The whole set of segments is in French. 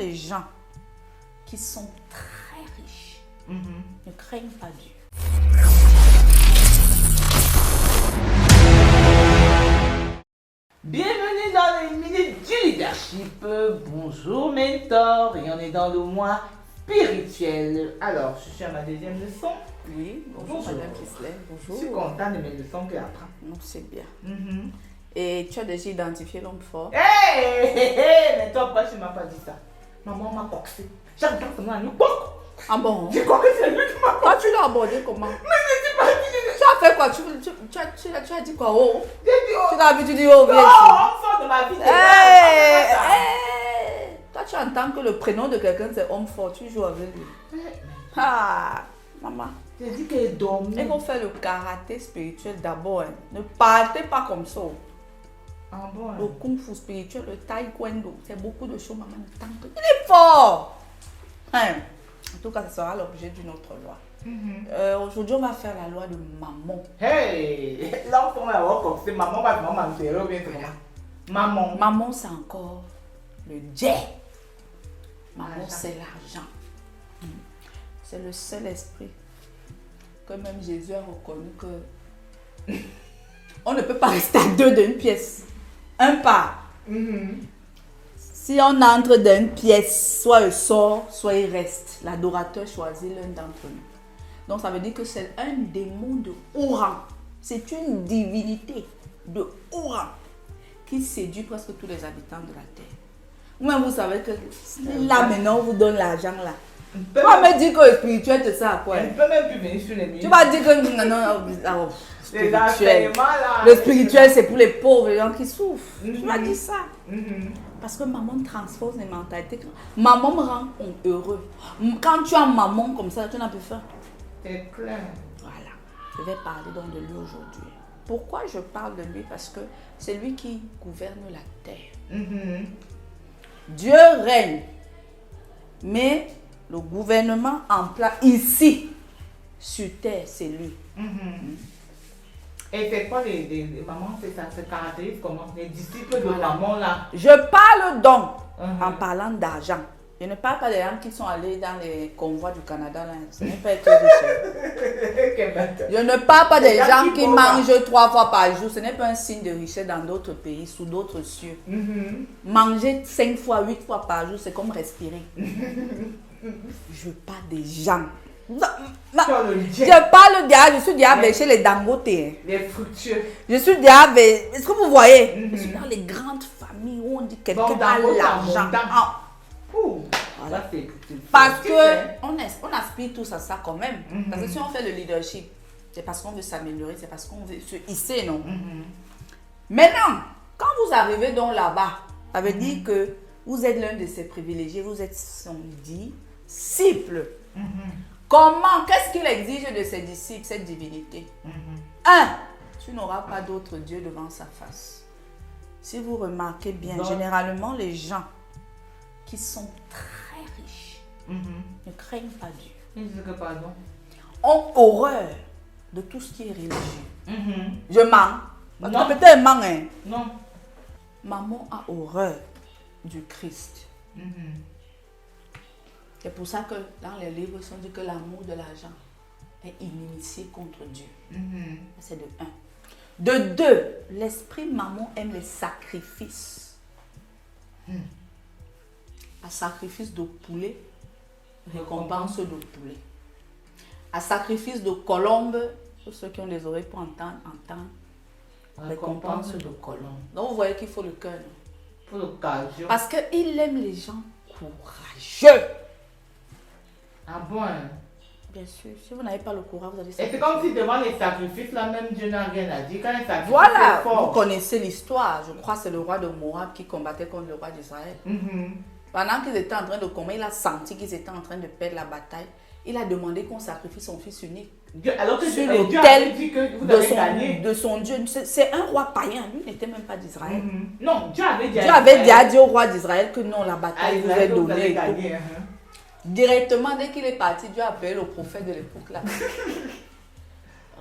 les gens qui sont très riches ne craignent pas Dieu. Bienvenue dans les minutes du leadership. Bonjour mentor, et on est dans le mois spirituel. Alors, je suis à ma deuxième leçon. Oui, bonjour Madame Kisley, bonjour. Je suis content de mes leçons que j'apprends. Non, c'est bien. Et tu as déjà identifié l'homme fort? Mais toi, pourquoi tu ne m'as pas dit ça? Maman m'a coxé. J'entends seulement un coq. Ah bon? Je crois que c'est lui qui m'a coxé. Toi, tu l'as abordé comment? Mais je ne pas dit. Tu as fait quoi? Tu as dit quoi? Oh? J'ai dit oh. Tu t'as vu, tu dis oh, viens Non, ici. enfant de ma vie. Toi, tu entends que le prénom de quelqu'un c'est homme fort, tu joues avec lui. Ah, maman. J'ai dit qu'elle est dormie. Il faut faire le karaté spirituel d'abord. Hein. Ne partez pas comme ça. Ah bon? Le kung fu spirituel, le taekwondo, c'est beaucoup de choses, maman. Il est fort. Hein. En tout cas, ce sera l'objet d'une autre loi. Aujourd'hui, on va faire la loi de maman. Hey! L'enfant va avoir coxé. Maman va vraiment m'enterrer ou bien c'est comment? Maman. Maman, c'est encore le jet. Maman, L'argent. c'est l'argent. C'est le seul esprit que même Jésus a reconnu que on ne peut pas rester à deux d'une pièce. Un pas. Si on entre dans une pièce, soit il sort, soit il reste. L'adorateur choisit l'un d'entre nous. Donc ça veut dire que c'est un démon de haut rang. C'est une divinité de haut rang qui séduit presque tous les habitants de la terre. Vous-même, vous savez que là maintenant, on vous donne l'argent là. Tu vas me dire que le spirituel te sert à quoi? Elle ne peut même plus venir sur les murs. Tu vas dire que non, Les spirituel. enseignements là. Le spirituel, c'est pour les pauvres, les gens qui souffrent. Tu m'as dit ça. Parce que maman transforme les mentalités. Maman me rend heureux. Quand tu as maman comme ça, tu n'as plus faim. C'est clair. Voilà. Je vais parler donc de lui aujourd'hui. Pourquoi je parle de lui? Parce que c'est lui qui gouverne la terre. Dieu règne. Mais le gouvernement en place ici, sur terre, c'est lui. Et c'est quoi les mamans, c'est ça se caractérise comment? Les disciples de maman là. Je parle donc en parlant d'argent. Je ne parle pas des gens qui sont allés dans les convois du Canada. Là. Ce n'est pas être riche. Je ne parle pas des gens qui mangent 3 fois par jour. Ce n'est pas un signe de richesse dans d'autres pays, sous d'autres cieux. Manger 5 fois, 8 fois par jour, c'est comme respirer. Je parle des gens. Je parle diable, je suis diable chez les Dangote. Les fructueux. Je suis diable. Est-ce que vous voyez? Je suis dans les grandes familles où on dit quelqu'un a l'argent. Voilà. Parce qu'on aspire tous à ça quand même. Parce que si on fait le leadership, c'est parce qu'on veut s'améliorer, c'est parce qu'on veut se hisser, non? Maintenant, quand vous arrivez donc là-bas, ça veut dire que vous êtes l'un de ces privilégiés, vous êtes son disciple. Comment? Qu'est-ce qu'il exige de ses disciples, cette divinité? 1. Tu n'auras pas d'autre Dieu devant sa face. Si vous remarquez bien, généralement les gens qui sont très riches ne craignent pas Dieu. Pardon. Ont horreur de tout ce qui est religieux. Je mens. Non. Peut-être mens, hein. Non. Maman a horreur du Christ. C'est pour ça que dans les livres, ils ont dit que l'amour de l'argent est inimitié contre Dieu. C'est de 1. De 2, l'esprit maman aime les sacrifices. Un sacrifice de poulet, récompense de poulet. Un sacrifice de colombe, pour ceux qui ont des oreilles pour entendre, récompense de colombe. Donc vous voyez qu'il faut le cœur. Pour l'occasion. Parce qu'il aime les gens courageux. Ah bon? Bien sûr, si vous n'avez pas le courage, vous allez Et c'est comme si devant les sacrifices, là même Dieu n'a rien à dire. Quand les sacrifices voilà, sont forts. vous connaissez l'histoire. Je crois que c'est le roi de Moab qui combattait contre le roi d'Israël. Pendant qu'ils étaient en train de combattre, il a senti qu'ils étaient en train de perdre la bataille. Il a demandé qu'on sacrifie son fils unique. Alors que sur Dieu avait dit l'autel que vous avez gagné. de son Dieu. C'est un roi païen, lui n'était même pas d'Israël. Non, Dieu avait dit Dieu avait dit au roi d'Israël que non, la à bataille vous est Israël que vous donnée. allez et tout. gagner. Directement, dès qu'il est parti, Dieu a appelé le prophète de l'époque là.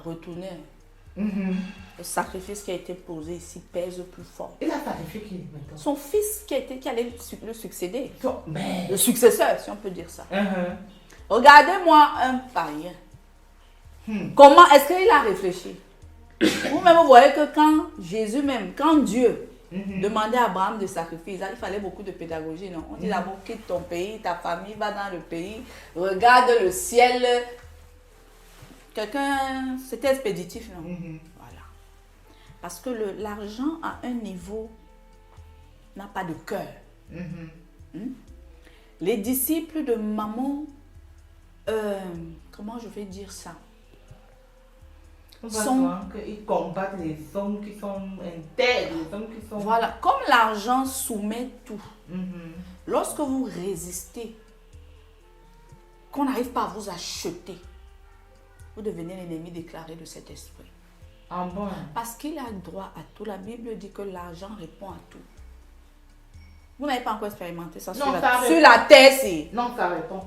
Retournez. Le sacrifice qui a été posé ici pèse plus fort. Il a sacrifié qui maintenant? Son fils qui allait le succéder. Mais... Le successeur, si on peut dire ça. Regardez-moi un païen. Comment est-ce qu'il a réfléchi? Vous-même, vous voyez que quand Jésus même, quand Dieu demandait à Abraham de sacrifier, il fallait beaucoup de pédagogie, non? On dit d'abord, quitte ton pays, ta famille, va dans le pays, regarde le ciel. Quelqu'un, c'était expéditif, non? Voilà. Parce que l'argent à un niveau n'a pas de cœur. Les disciples de Mammon, comment je vais dire ça? Ils combattent les hommes qui sont intègres, les hommes qui sont... Voilà, comme l'argent soumet tout. Lorsque vous résistez, qu'on n'arrive pas à vous acheter, vous devenez l'ennemi déclaré de cet esprit. Ah bon? Parce qu'il a droit à tout. La Bible dit que l'argent répond à tout. Vous n'avez pas encore expérimenté ça, non, sur la terre, c'est... Non, ça répond.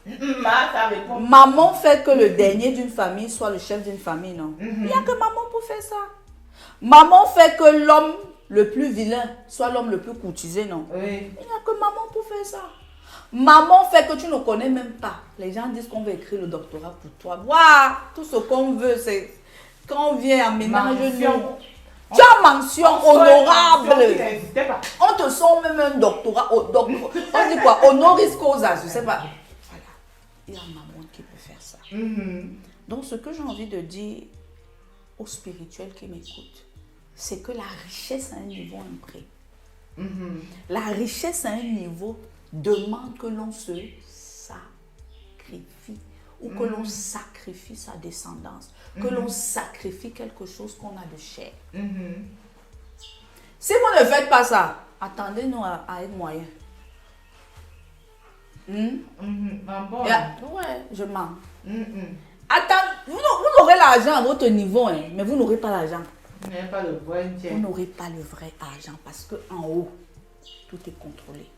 Ça répond. Maman fait que le dernier d'une famille soit le chef d'une famille, non? Il n'y a que maman pour faire ça. Maman fait que l'homme le plus vilain soit l'homme le plus courtisé, non? Oui. Il n'y a que maman pour faire ça. Maman fait que tu ne connais même pas. Les gens disent qu'on veut écrire le doctorat pour toi. Waouh! Tout ce qu'on veut, c'est quand on vient en ménage, tu as mention honorable. On te sent même un doctorat. On dit quoi? Honoris causa, je ne sais pas. Voilà. Il y a maman qui peut faire ça. Donc, ce que j'ai envie de dire aux spirituels qui m'écoutent, c'est que la richesse à un niveau incroyable. La richesse à un niveau demande que l'on se sacrifie ou que l'on sacrifie sa descendance, que l'on sacrifie quelque chose qu'on a de cher. Si vous ne faites pas ça, attendez-nous à être moyen. Ouais, je mens. Vous aurez l'argent à votre niveau, hein, mais vous n'aurez pas l'argent. Vous n'avez pas le vrai Dieu. Vous n'aurez pas le vrai argent parce qu'en haut, tout est contrôlé.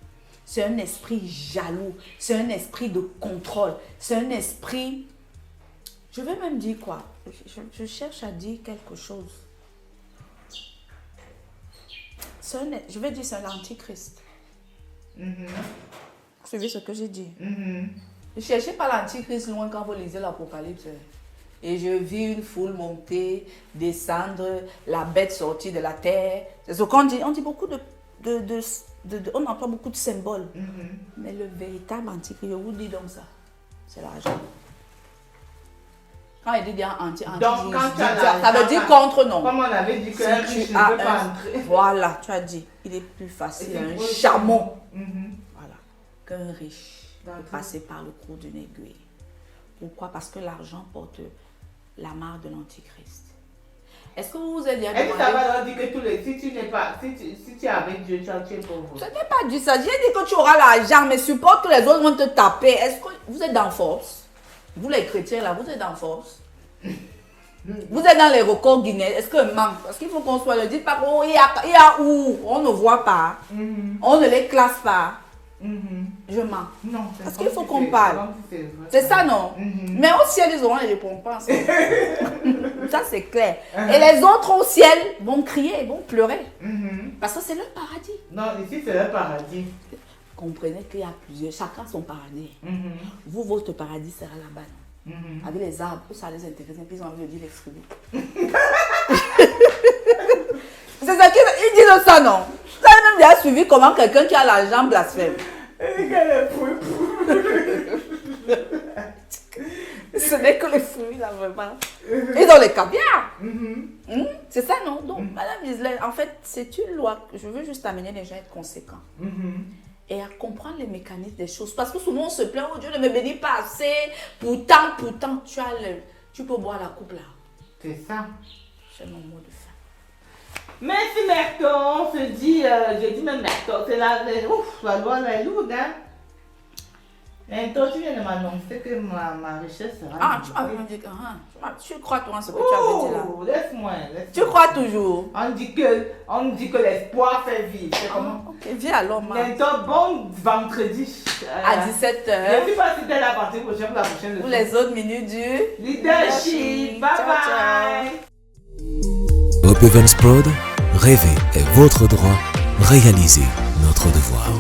C'est un esprit jaloux, c'est un esprit de contrôle, c'est un esprit... Je vais même dire quoi? Je cherche à dire quelque chose. Je vais dire c'est l'antichrist. Vous suivez ce que j'ai dit? Ne cherchez pas l'antichrist loin quand vous lisez l'Apocalypse. Et je vis une foule monter, descendre, la bête sortie de la terre. C'est ce qu'on dit. On dit beaucoup on emploie beaucoup de symboles. Mais le véritable antichrist, je vous dis donc ça, c'est l'argent. Quand il dit antichrist, ça veut dire contre, non. Comme on avait dit qu'un riche ne peut pas entrer. Voilà, tu as dit, il est plus facile un chameau voilà, qu'un riche de passer par le trou d'une aiguille. Pourquoi? Parce que l'argent porte la marque de l'antichrist. Est-ce que vous vous êtes déjà demandé... Est-ce que ça va leur dire que si tu es avec Dieu, tu es pauvre? Je n'ai pas dit ça. J'ai dit que tu auras l'argent, mais supporte que les autres vont te taper. Est-ce que vous êtes dans force? Vous les chrétiens là, vous êtes dans force? Vous êtes dans les records Guinness. Est-ce que manque? Parce qu'il faut qu'on soit le dit pas. Oh, il y a où? On ne voit pas. On ne les classe pas. Je mens. Non, parce qu'il faut qu'on parle. C'est ça, non? Mais au ciel, ils auront les récompenses. Ça, c'est clair. Et les autres au ciel vont crier, vont pleurer. Parce que c'est leur paradis. Non, ici, c'est leur paradis. Comprenez qu'il y a plusieurs, chacun son paradis. Vous, votre paradis sera là-bas. Avec les arbres, ça les intéresse, puis ils ont envie de dire les fruits. C'est ça qu'ils disent ça, non? Vous avez même déjà suivi comment quelqu'un qui a l'argent blasphème. Ce n'est que les fruits, là, vraiment. Ils ont les caviars. C'est ça, non? Donc, Madame Gisèle, en fait, c'est une loi. Je veux juste amener les gens à être conséquents. Et à comprendre les mécanismes des choses. Parce que souvent, on se plaint, oh Dieu ne me bénit pas assez. Pourtant, tu peux boire la coupe, là. C'est ça. C'est mon mot de fin. Merci, Merton. On se dit, je dis même Merton, c'est la loi est lourde, hein. Merton, tu viens de m'annoncer que ma richesse sera... Ah, tu m'avais dit que... Tu crois, toi, en ce que tu avais dit là? Laisse-moi. Tu crois toujours? On dit que l'espoir fait vivre. C'est comment? Ok, viens alors, ma. Merton, bon vendredi. À 17h. Je ne sais pas si t'es la partie prochaine pour la prochaine leçon. Pour les autres minutes du... Leadership. Bye bye. Groupe Evans Prod, rêver est votre droit, réaliser notre devoir.